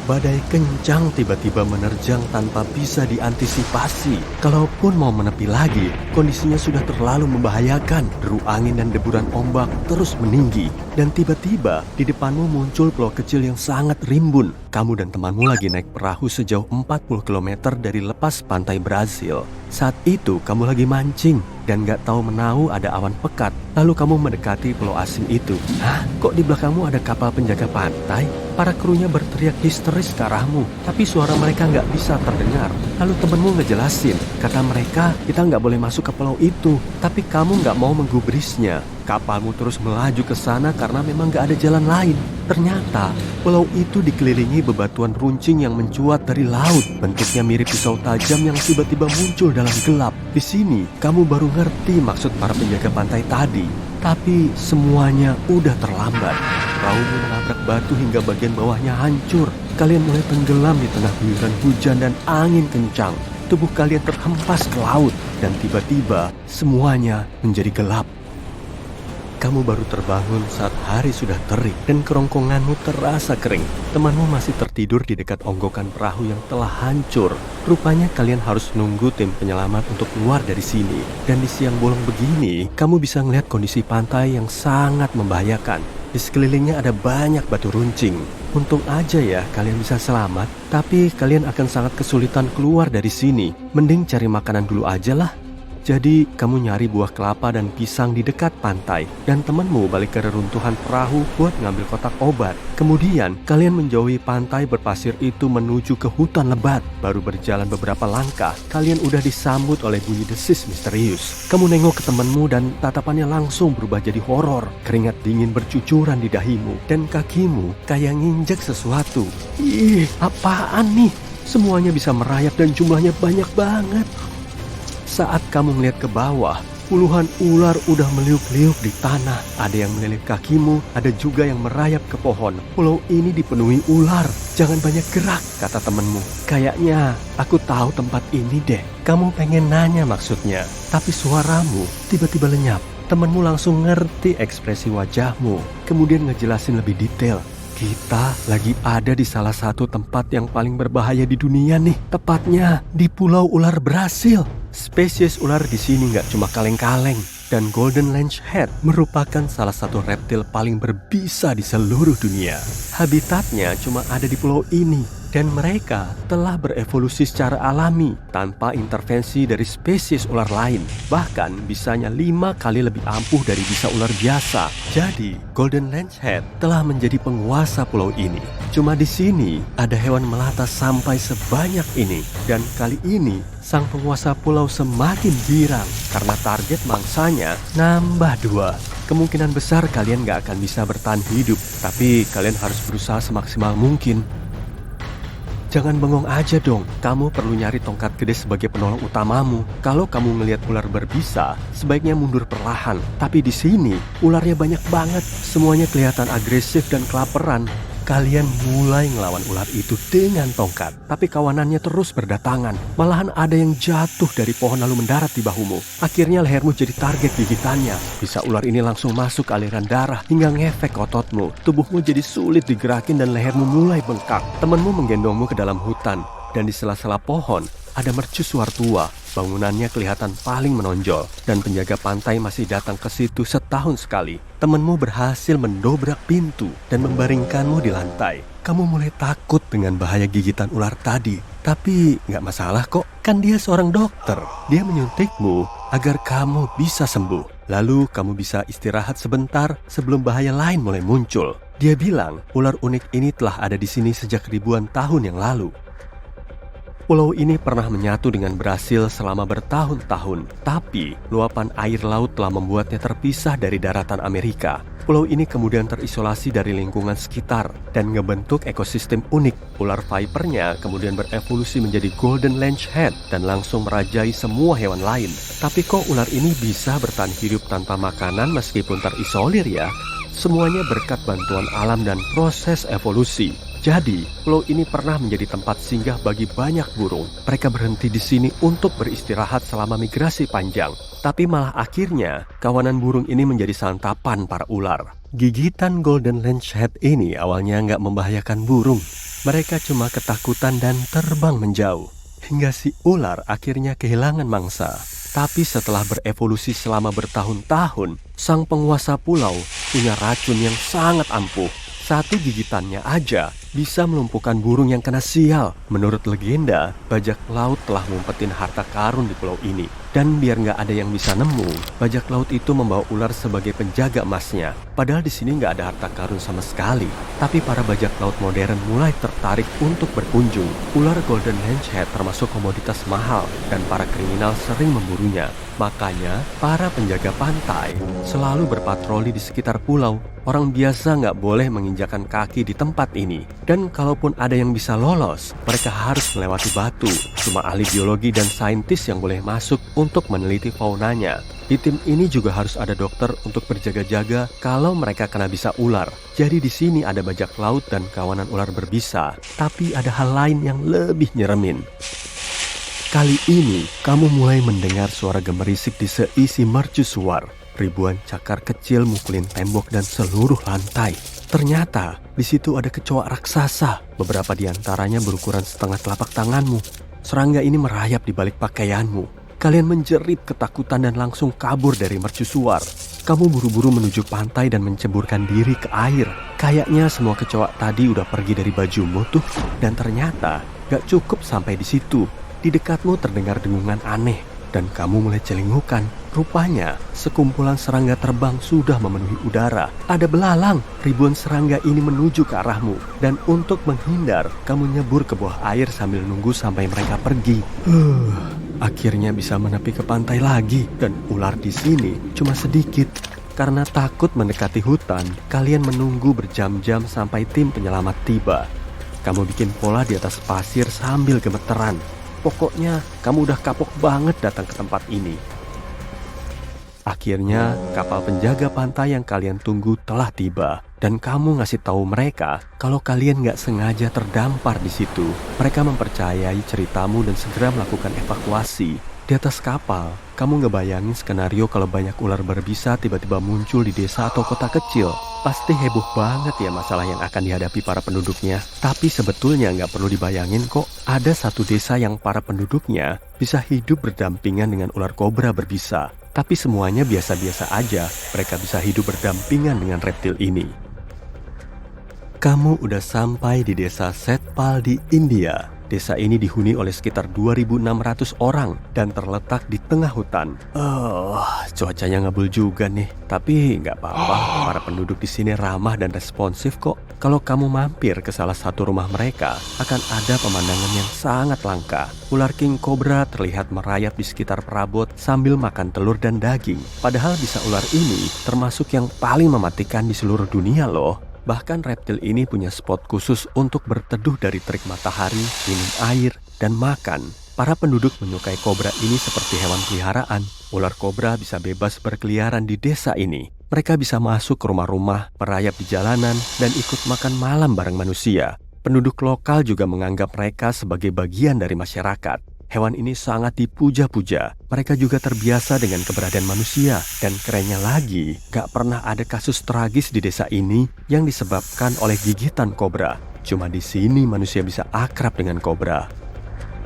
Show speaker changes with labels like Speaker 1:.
Speaker 1: Badai kencang tiba-tiba menerjang tanpa bisa diantisipasi. Kalaupun mau menepi lagi, kondisinya sudah terlalu membahayakan. Deru angin dan deburan ombak terus meninggi. Dan tiba-tiba di depanmu muncul pulau kecil yang sangat rimbun. Kamu dan temanmu lagi naik perahu sejauh 40 km dari lepas pantai Brasil. Saat itu kamu lagi mancing dan gak tahu menahu ada awan pekat. Lalu kamu mendekati pulau asing itu. Hah? Kok di belakangmu ada kapal penjaga pantai? Para krunya berteriak histeris ke arahmu, tapi suara mereka gak bisa terdengar. Lalu temenmu ngejelasin, kata mereka kita gak boleh masuk ke pulau itu, tapi kamu gak mau menggubrisnya. Kapalmu terus melaju ke sana karena memang gak ada jalan lain. Ternyata pulau itu dikelilingi bebatuan runcing yang mencuat dari laut. Bentuknya mirip pisau tajam yang tiba-tiba muncul dalam gelap. Di sini kamu baru ngerti maksud para penjaga pantai tadi. Tapi semuanya udah terlambat. Perahumu menabrak batu hingga bagian bawahnya hancur. Kalian mulai tenggelam di tengah guyuran hujan dan angin kencang. Tubuh kalian terhempas ke laut dan tiba-tiba semuanya menjadi gelap. Kamu baru terbangun saat hari sudah terik dan kerongkonganmu terasa kering. Temanmu masih tertidur di dekat onggokan perahu yang telah hancur. Rupanya kalian harus nunggu tim penyelamat untuk keluar dari sini. Dan di siang bolong begini, kamu bisa ngeliat kondisi pantai yang sangat membahayakan. Di sekelilingnya ada banyak batu runcing. Untung aja ya kalian bisa selamat, tapi kalian akan sangat kesulitan keluar dari sini. Mending cari makanan dulu aja lah. Jadi kamu nyari buah kelapa dan pisang di dekat pantai. Dan temanmu balik ke reruntuhan perahu buat ngambil kotak obat. Kemudian kalian menjauhi pantai berpasir itu menuju ke hutan lebat. Baru berjalan beberapa langkah, kalian udah disambut oleh bunyi desis misterius. Kamu nengok ke temanmu dan tatapannya langsung berubah jadi horor. Keringat dingin bercucuran di dahimu dan kakimu kayak nginjek sesuatu. Ih, apaan nih? Semuanya bisa merayap dan jumlahnya banyak banget. Saat kamu melihat ke bawah, puluhan ular udah meliuk-liuk di tanah. Ada yang melilit kakimu, ada juga yang merayap ke pohon. Pulau ini dipenuhi ular. Jangan banyak gerak, kata temenmu. Kayaknya aku tahu tempat ini deh. Kamu pengen nanya maksudnya, tapi suaramu tiba-tiba lenyap. Temenmu langsung ngerti ekspresi wajahmu. Kemudian ngejelasin lebih detail. Kita lagi ada di salah satu tempat yang paling berbahaya di dunia nih. Tepatnya di Pulau Ular Brasil. Spesies ular di sini nggak cuma kaleng-kaleng. Dan Golden Lancehead merupakan salah satu reptil paling berbisa di seluruh dunia. Habitatnya cuma ada di pulau ini. Dan mereka telah berevolusi secara alami tanpa intervensi dari spesies ular lain. Bahkan bisanya 5 kali lebih ampuh dari bisa ular biasa. Jadi Golden Lancehead telah menjadi penguasa pulau ini. Cuma di sini ada hewan melata sampai sebanyak ini. Dan kali ini sang penguasa pulau semakin girang karena target mangsanya nambah 2. Kemungkinan besar kalian gak akan bisa bertahan hidup, tapi kalian harus berusaha semaksimal mungkin. Jangan bengong aja dong, kamu perlu nyari tongkat gede sebagai penolong utamamu. Kalau kamu ngelihat ular berbisa, sebaiknya mundur perlahan. Tapi di sini, ularnya banyak banget. Semuanya kelihatan agresif dan kelaparan. Kalian mulai ngelawan ular itu dengan tongkat. Tapi kawanannya terus berdatangan. Malahan ada yang jatuh dari pohon lalu mendarat di bahumu. Akhirnya lehermu jadi target gigitannya. Bisa ular ini langsung masuk ke aliran darah hingga ngefek ototmu. Tubuhmu jadi sulit digerakin dan lehermu mulai bengkak. Temanmu menggendongmu ke dalam hutan. Dan di sela-sela pohon, ada mercusuar tua. Bangunannya kelihatan paling menonjol. Dan penjaga pantai masih datang ke situ setahun sekali. Temenmu berhasil mendobrak pintu dan membaringkanmu di lantai. Kamu mulai takut dengan bahaya gigitan ular tadi. Tapi gak masalah kok, kan dia seorang dokter. Dia menyuntikmu agar kamu bisa sembuh. Lalu kamu bisa istirahat sebentar sebelum bahaya lain mulai muncul. Dia bilang ular unik ini telah ada di sini sejak ribuan tahun yang lalu. Pulau ini pernah menyatu dengan Brasil selama bertahun-tahun, tapi luapan air laut telah membuatnya terpisah dari daratan Amerika. Pulau ini kemudian terisolasi dari lingkungan sekitar dan ngebentuk ekosistem unik. Ular vipernya kemudian berevolusi menjadi Golden Lancehead dan langsung merajai semua hewan lain. Tapi kok ular ini bisa bertahan hidup tanpa makanan meskipun terisolir ya? Semuanya berkat bantuan alam dan proses evolusi. Jadi, pulau ini pernah menjadi tempat singgah bagi banyak burung. Mereka berhenti di sini untuk beristirahat selama migrasi panjang. Tapi malah akhirnya, kawanan burung ini menjadi santapan para ular. Gigitan Golden Lancehead ini awalnya nggak membahayakan burung. Mereka cuma ketakutan dan terbang menjauh. Hingga si ular akhirnya kehilangan mangsa. Tapi setelah berevolusi selama bertahun-tahun, sang penguasa pulau punya racun yang sangat ampuh. Satu gigitannya aja bisa melumpuhkan burung yang kena sial. Menurut legenda, bajak laut telah ngumpetin harta karun di pulau ini. Dan biar nggak ada yang bisa nemu, bajak laut itu membawa ular sebagai penjaga emasnya. Padahal di sini nggak ada harta karun sama sekali. Tapi para bajak laut modern mulai tertarik untuk berkunjung. Ular Golden Lancehead termasuk komoditas mahal dan para kriminal sering memburunya. Makanya, para penjaga pantai selalu berpatroli di sekitar pulau. Orang biasa nggak boleh menginjakan kaki di tempat ini. Dan kalaupun ada yang bisa lolos, mereka harus melewati batu. Cuma ahli biologi dan saintis yang boleh masuk untuk meneliti faunanya. Di tim ini juga harus ada dokter untuk berjaga-jaga kalau mereka kena bisa ular. Jadi di sini ada bajak laut dan kawanan ular berbisa. Tapi ada hal lain yang lebih nyeremin. Kali ini, kamu mulai mendengar suara gemerisik di seisi mercusuar. Ribuan cakar kecil mukulin tembok dan seluruh lantai. Ternyata, di situ ada kecoa raksasa. Beberapa di antaranya berukuran setengah telapak tanganmu. Serangga ini merayap di balik pakaianmu. Kalian menjerit ketakutan dan langsung kabur dari mercusuar. Kamu buru-buru menuju pantai dan menceburkan diri ke air. Kayaknya semua kecoa tadi udah pergi dari bajumu tuh. Dan ternyata, gak cukup sampai di situ. Di dekatmu terdengar dengungan aneh dan kamu mulai celingukan. Rupanya, sekumpulan serangga terbang sudah memenuhi udara. Ada belalang, ribuan serangga ini menuju ke arahmu. Dan untuk menghindar, kamu nyebur ke bawah air sambil nunggu sampai mereka pergi. Akhirnya bisa menepi ke pantai lagi dan ular di sini cuma sedikit. Karena takut mendekati hutan, kalian menunggu berjam-jam sampai tim penyelamat tiba. Kamu bikin pola di atas pasir sambil gemeteran. Pokoknya kamu udah kapok banget datang ke tempat ini. Akhirnya kapal penjaga pantai yang kalian tunggu telah tiba. Dan kamu ngasih tahu mereka kalau kalian nggak sengaja terdampar di situ. Mereka mempercayai ceritamu dan segera melakukan evakuasi. Di atas kapal, kamu ngebayangin skenario kalau banyak ular berbisa tiba-tiba muncul di desa atau kota kecil. Pasti heboh banget ya masalah yang akan dihadapi para penduduknya. Tapi sebetulnya nggak perlu dibayangin kok. Ada satu desa yang para penduduknya bisa hidup berdampingan dengan ular kobra berbisa. Tapi semuanya biasa-biasa aja. Mereka bisa hidup berdampingan dengan reptil ini. Kamu udah sampai di desa Setpal di India. Desa ini dihuni oleh sekitar 2.600 orang dan terletak di tengah hutan. Cuacanya ngabul juga nih. Tapi nggak apa-apa, para penduduk di sini ramah dan responsif kok. Kalau kamu mampir ke salah satu rumah mereka, akan ada pemandangan yang sangat langka. Ular king cobra terlihat merayap di sekitar perabot sambil makan telur dan daging. Padahal bisa ular ini termasuk yang paling mematikan di seluruh dunia loh. Bahkan reptil ini punya spot khusus untuk berteduh dari terik matahari, minum air, dan makan. Para penduduk menyukai kobra ini seperti hewan peliharaan. Ular kobra bisa bebas berkeliaran di desa ini. Mereka bisa masuk ke rumah-rumah, merayap di jalanan, dan ikut makan malam bareng manusia. Penduduk lokal juga menganggap mereka sebagai bagian dari masyarakat. Hewan ini sangat dipuja-puja. Mereka juga terbiasa dengan keberadaan manusia. Dan kerennya lagi, gak pernah ada kasus tragis di desa ini yang disebabkan oleh gigitan kobra. Cuma di sini manusia bisa akrab dengan kobra.